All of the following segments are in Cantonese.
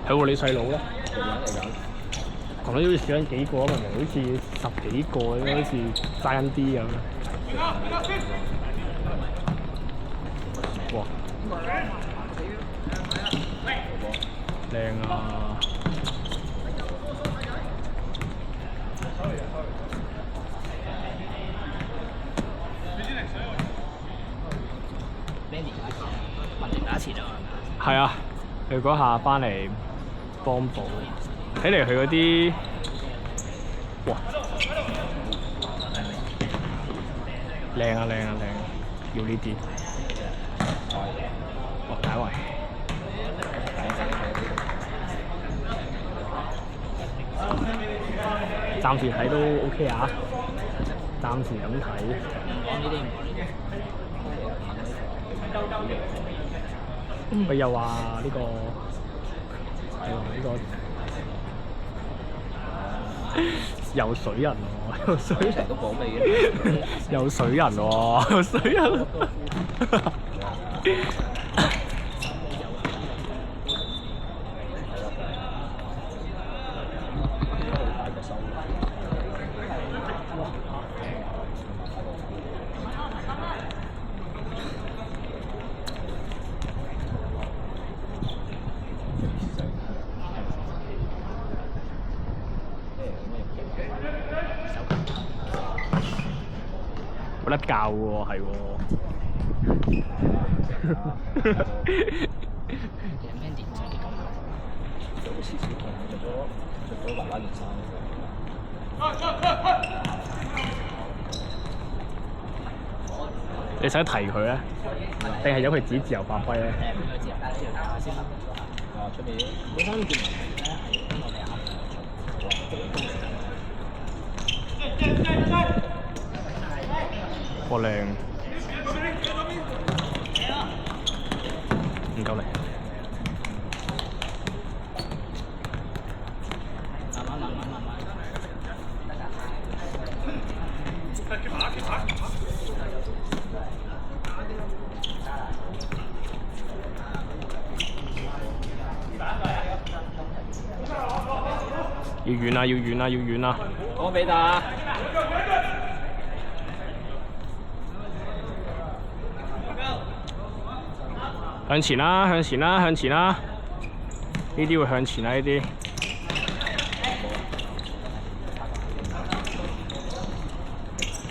係喎，你細佬咧？嚟緊。講到好似少緊幾個啊，明明好似10幾個咁，好似爭緊啲咁。哇！靚啊！打前啊！係啊，佢嗰下翻嚟幫補，睇嚟佢嗰啲哇靚啊靚啊靚！要呢啲哦解圍，暫時睇都 OK 啊，暫時咁睇。講呢啲唔講呢啲。佢又話呢個係話呢個有水人喎，有水成日都講味嘅。有水人喎，有水人。冇得教喎，係喎。有咩年紀咁啊？就好似小童着咗爸爸件衫。你想提佢咧，定係由佢自己自由發揮咧？自由打先。啊，出面本身件咧係邊個嚟啊？哇靚，唔夠力。慢慢。要遠啊！要遠啊！要遠啊！講俾大家。向前啦！向前啦！向前啦！呢啲會向前啦！呢啲。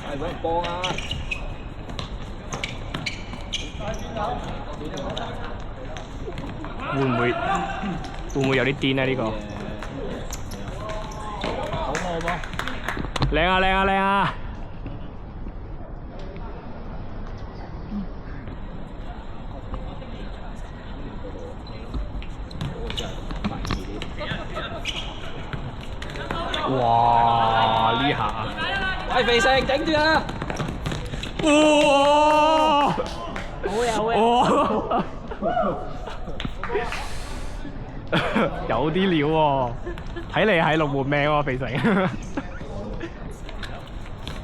係揾人幫啊！會唔會有啲癲咧？呢個好幫。靚啊！靚啊！靚啊！哇！呢下，喂，肥成頂住啊！哇！好嘢！有啲料喎，睇嚟係龍門命喎，肥成。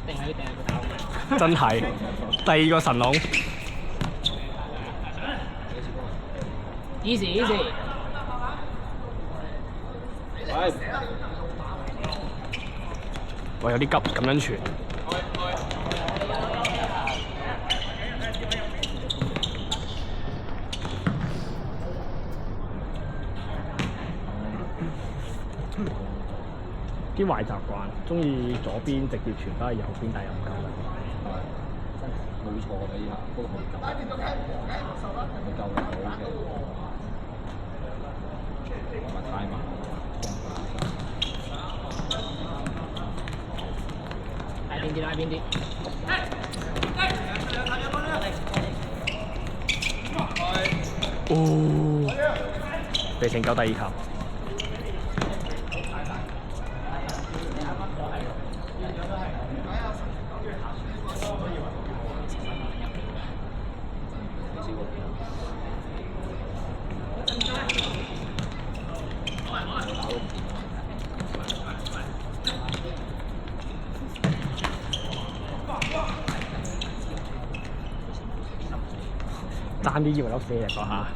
定係個頭。真係第二個神龍。Easy。喂，哇！有啲急咁樣傳。啲壞習慣，中意左邊直接傳翻去右邊，但係又唔夠力。冇錯嘅呢下，不過唔夠。唔夠力好嘅，同埋太慢。拉邊啲。哦，肥成救第二球。爭啲以為粒射入嗰下。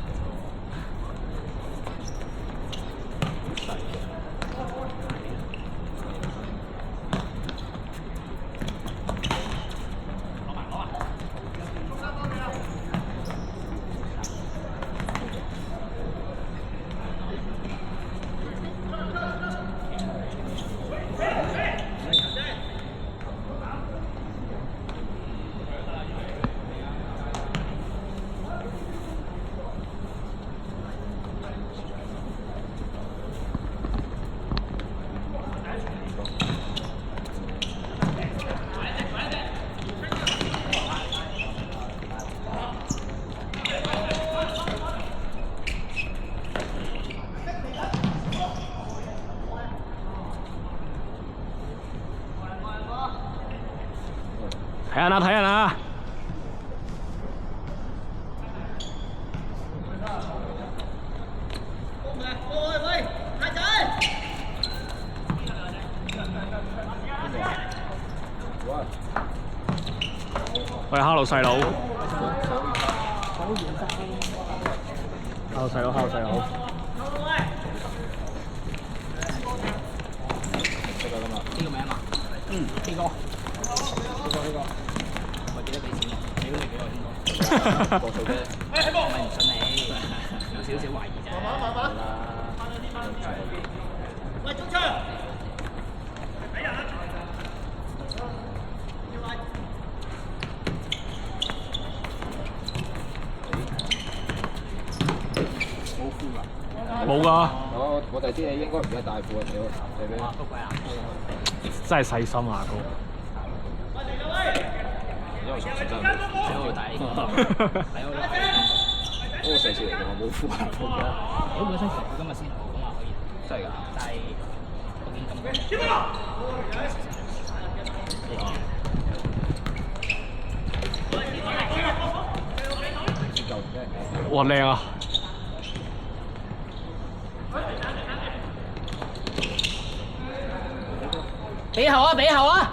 睇人啊！睇人啊！喂，hello 細佬，hello 細佬，hello 細佬。識㗎嘛？呢個名啊嘛？呢個。我記得俾錢我，你都未俾我應該。過數啫。我咪唔信你，有少少懷疑啫。喂，中場！俾人啊！冇褲㗎。冇㗎。我哋知你應該唔係大褲啊，屌！你俾。富貴啊！真係細心啊，哥。因為上次真係睇我睇呢個，睇我睇。嗰個上次嚟嘅，我冇褲啊，冇嘅。我本身其實佢今日先好咁話可以，真係㗎。但係我見咁多。哇，靚啊！俾後啊！俾後啊！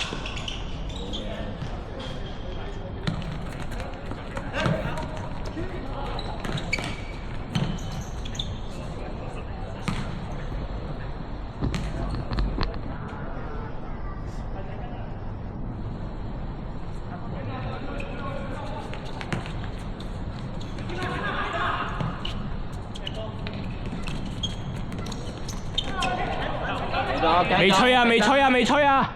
未吹啊！未吹啊！未吹啊！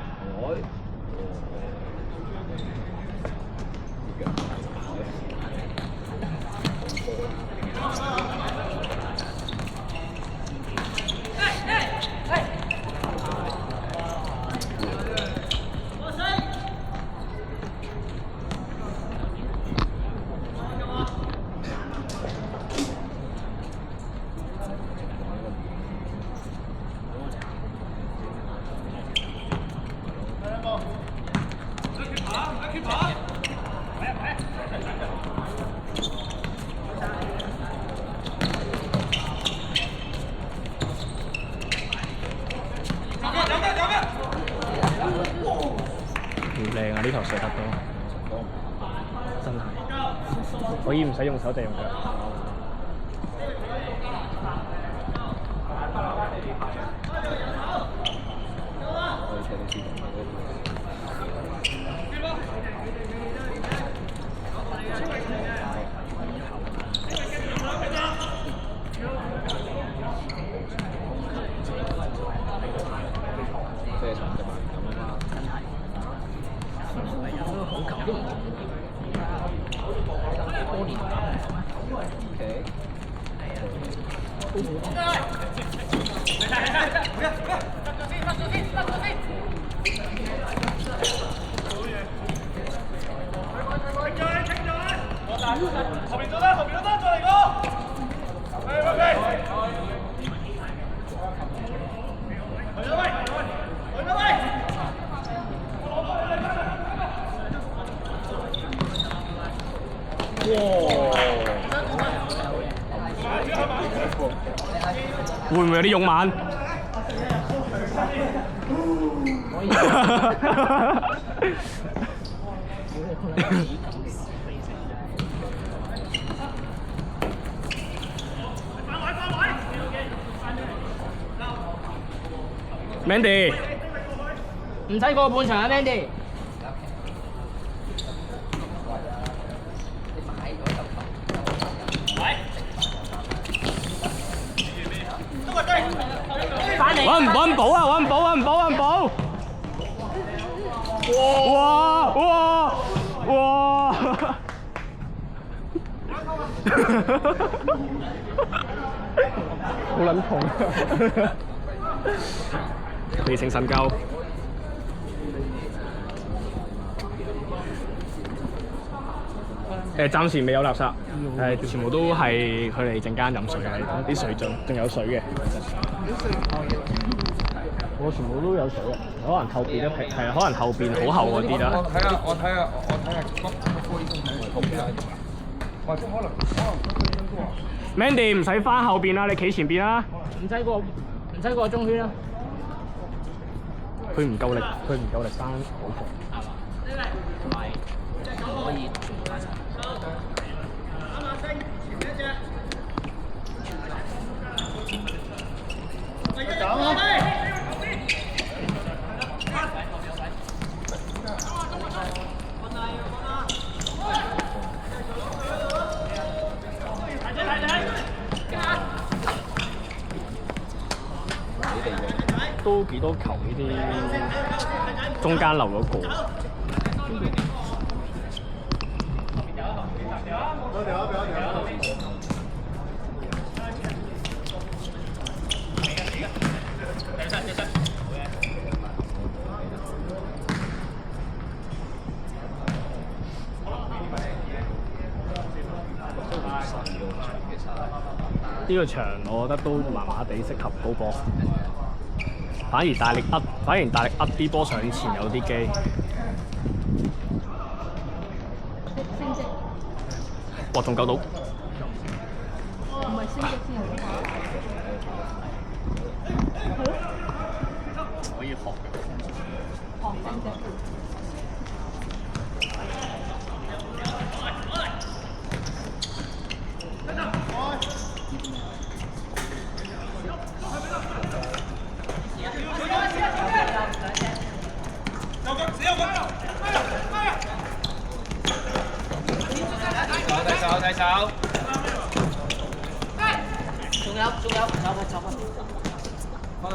靚啊！呢球射得多，真係可以唔使用手就用腳。後面做得，後面做得，再嚟個！喂！去啦喂！會唔會有啲勇猛？ Mandy，唔使過半場啊 ，Mandy。翻嚟。揾寶啊！揾寶！哇！好撚痛，未成神救。暫時未有垃圾，全部都係佢哋陣間飲水嘅啲水樽，仲有水嘅。我全部都有水啊！可能後邊係啊，可能後邊好厚嗰啲啦。我睇下，或者可能Mandy 唔使翻後邊啦，你企前邊啦。唔使過中圈啦。佢唔夠力翻好強。同埋可以打齊。都幾多球呢啲，中間留咗個。呢個場我覺得都麻麻地適合高波，反而大力噏啲波上前有啲機。哇！仲救到。唔係升職先有啲可以學嘅。學升職。睇手。仲有，走。翻嚟。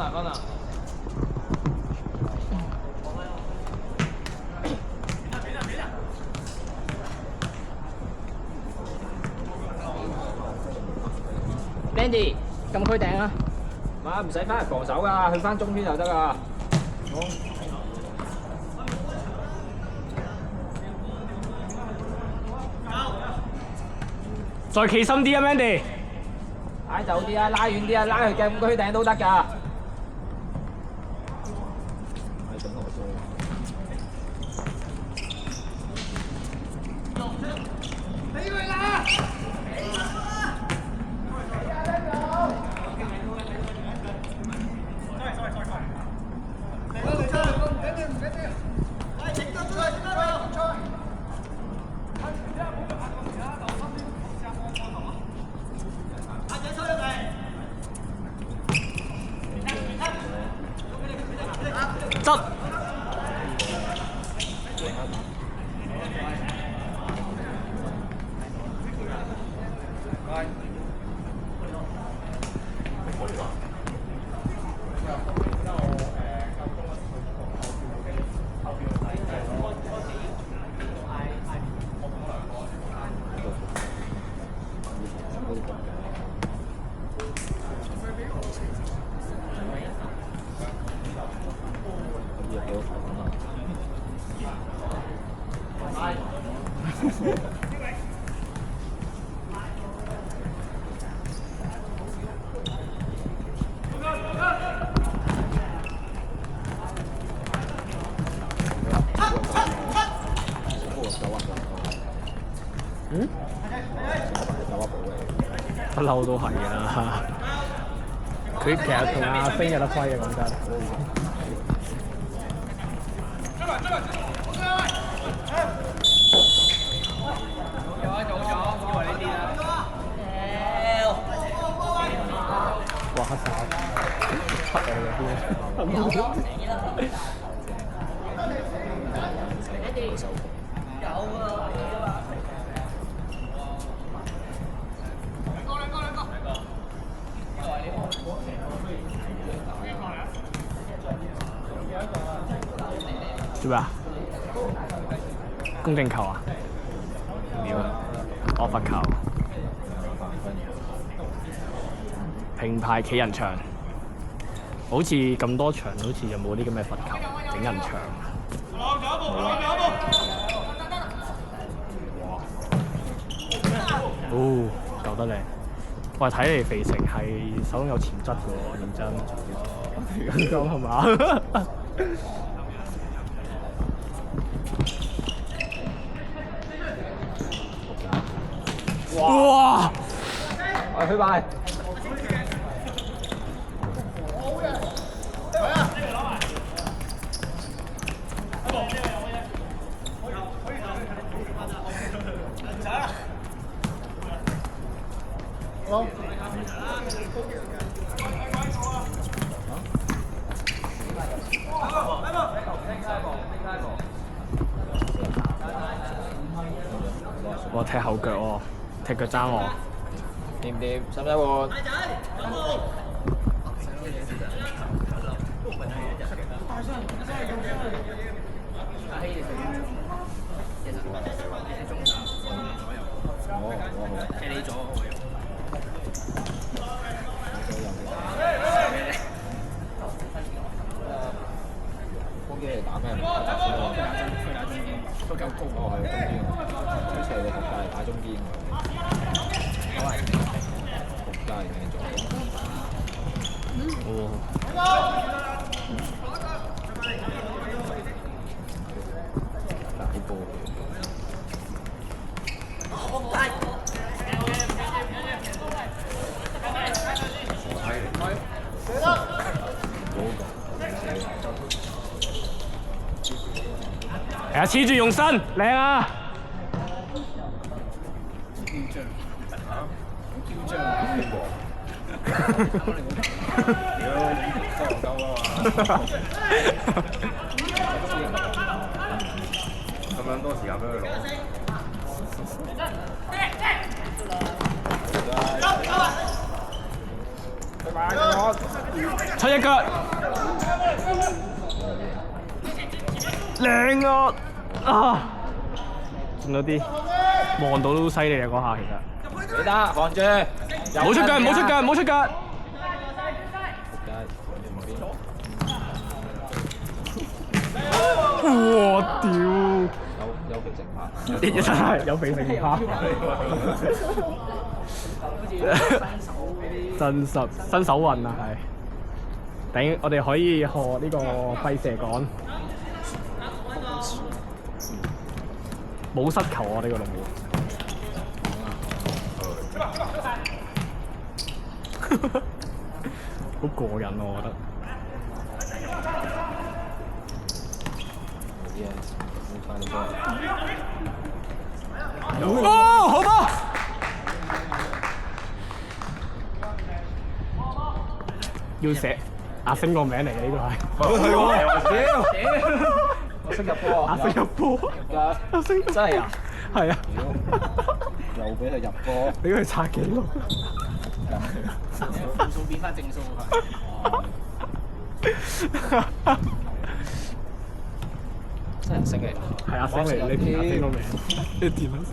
Mandy， 禁區頂啊！唔使翻嚟防守㗎，去翻中圈就得㗎。再企深啲啊 ，Mandy！ 拉走啲啊，拉遠啲啊，拉去禁區頂都得㗎。執。不嬲都係啊！佢其實同阿星有得揮嘅講真。哇！黑哨，黑我嘅邊？做咩啊？公正球啊？秒啊！我罰球。平排企人牆，好似咁多場，好似又冇啲咁嘅罰球整人牆。哦，救得靚！喂，睇嚟肥城係手有潛質嘅喎，認真。咁講係嘛？哇！喂，許拜。我踢後腳喎，踢腳踭喎。掂唔掂？使唔使換？踢你咗我攻擊嚟打咩？都夠高。哦，係中堅，好似係你學界打中堅㗎。學界嘅咗。大波。係啊，黐住用身，靚啊！咁樣多時間俾佢攞。出一腳，靚啊！啊，仲有啲望到都犀利啊！嗰下其實。你得，防住。唔好出腳，唔好出腳，唔好出腳。哇！屌！有肥城拍。真係有肥城拍。真實新手運啊，係。頂，我哋可以學呢個跛射趕。冇失球啊！呢個龍門。好過癮啊！我覺得。哦，好波！要寫阿星個名嚟嘅呢個係。係喎，我識入波啊！阿星入波。阿星真係啊！係啊！又俾佢入波，俾佢刷紀錄。負數變翻正數真係星嚟。係阿星嚟，你填阿星個名，你填阿星。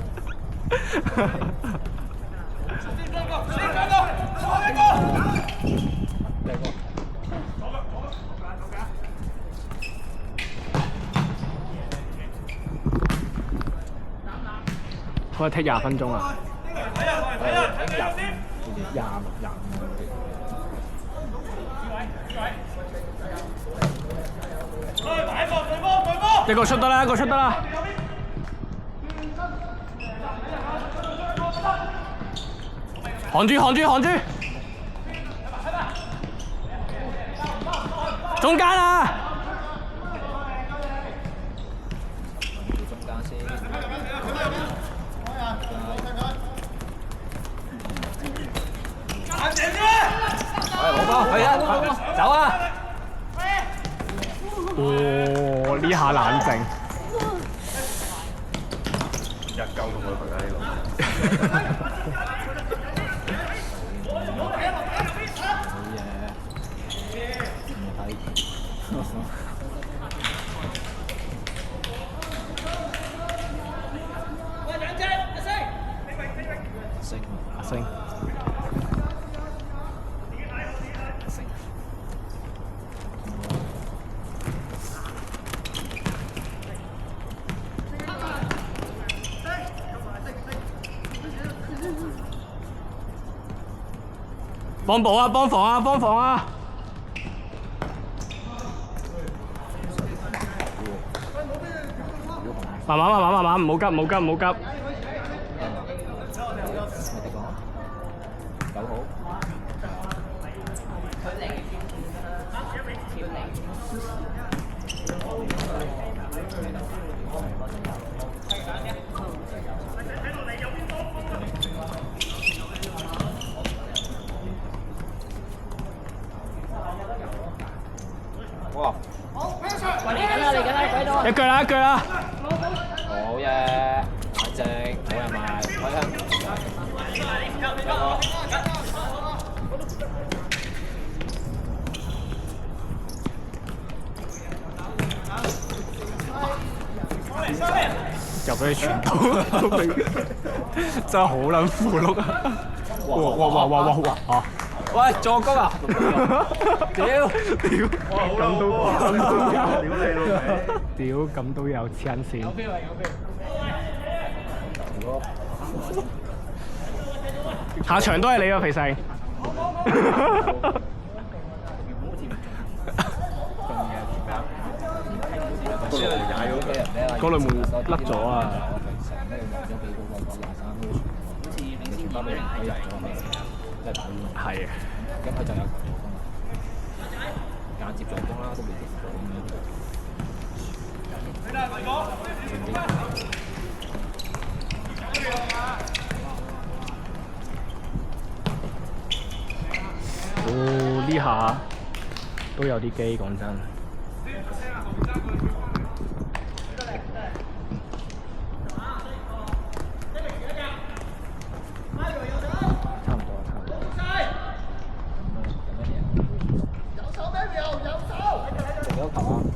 可以踢20分鐘啊！25。一個出得啦，一個出得啦。扛住，扛住，扛住！中間啊！中間先。好波，係啊，走啊！呢下冷靜。日鳩同佢瞓喺度。好嘢，唔睇。升阿星，幫補啊！幫防啊！幫防啊！慢慢，唔好急，唔好急，唔好急。9號。哇！喂，嚟緊啦，鬼到！一腳啦，一腳啦！好嘢，冷靜，冇人埋，開香。入俾你傳到，真係好撚符碌啊！哇！喂，助攻啊！屌！咁都屌你老味！屌咁都有黐線。下場都係你啊，肥細。嗰類門甩咗啊！係啊。咁佢就有球助攻啦，間接助攻啦，都未接到哦，呢下都有啲機，講真。幾多球啊？